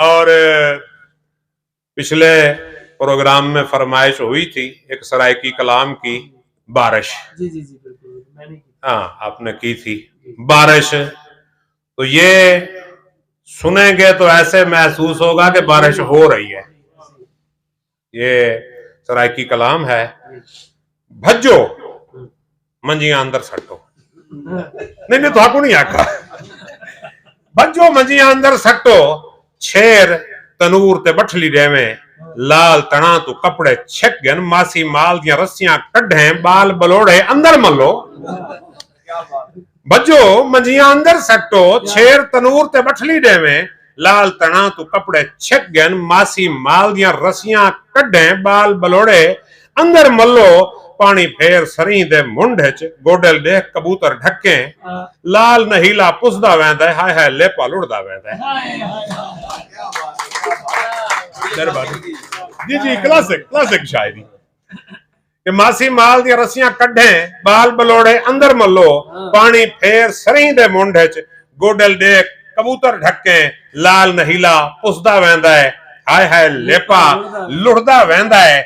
और पिछले प्रोग्राम में फरमाइश हुई थी एक सरायकी कलाम की, बारिश। जी जी जी बिल्कुल, मैंने की। हाँ, आपने की थी बारिश। तो ये सुनेंगे तो ऐसे महसूस होगा कि बारिश हो रही है। ये सरायकी कलाम है। भज्जो मंजिया अंदर सट्टो, नहीं नहीं तो आपको नहीं आका। भज्जो मंजिया अंदर सट्टो, छेर तनूर ते बठली रेवे, लाल तना तू कपड़े छक गन, मासी माल दियां रस्सियां कड्ढे, बाल बलोड़े अंदर मलो। भज्जो मंजिया अंदर सट्टो, छेर तनूर ते बठली रेवे, लाल तना तू कपड़े छक गन, मासी माल दियां रस्सियां कड्ढे, बाल बलोड़े अंदर मलो। पानी फेर सरी दे मुंड च, गोडल देख कबूतर ढके, लाल नहीला पुसदा वैंदा, हाय हाय लेपा लुड़दा वैंदा। जी जी, क्लासिक क्लासिक शायरी कि मासी माल दी रस्सियां कड्ढे, बाल बलोड़े अंदर मलो, पानी फेर सरी दे मुंड च, गोडल देख कबूतर ढके, लाल नहीला पुसदा वैंदा है, हाय हाय लेपा लुड़दा वैंदा है।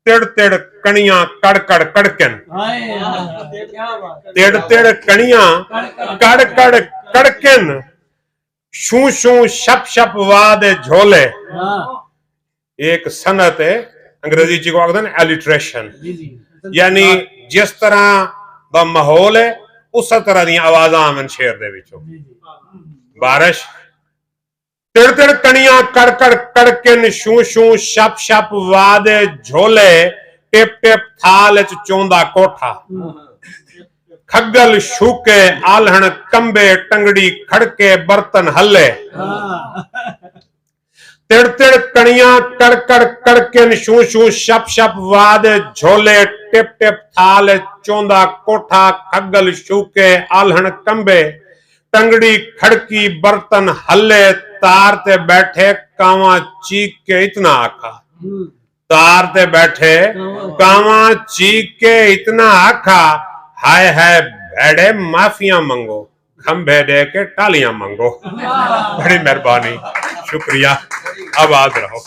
तिड़ तिड़ कणियां कड़ कड़ कड़कन, तिड़ तिड़ कणियां कड़ कड़ कड़कन, शू शू शप शप वाद झोले। एक सनत है अंग्रेजी च को आखदे ने एलिट्रेशन, यानी जिस तरह दा माहौल है उस तरह दी आवाज़ां आवन शेर दे विचों। बारिश तिड़ तिड़ कणियां कड़ कड़ कड़कन, शू शू शप शप वाद झोले, टिप टिप थाल च चोंदा कोठा, खग्गल शूके आलहण कंबे, टंगड़ी खड़के बर्तन हल्ले। तिड़ तिड़ कणियां कड़ कड़ कड़कन, शू शू शप शप वाद झोले, टिप टिप थाल चोंदा कोठा, खग्गल शूके आलहण कंबे, टंगड़ी खड़की बर्तन हल्ले। तार ते बैठे कावा चीख के इतना आखा, तार ते बैठे कावा चीख के इतना आखा, हाय हाय भेड़े माफिया मंगो, खंभे दे के टालियां मंगो। बड़ी मेहरबानी, शुक्रिया, आबाद रहो।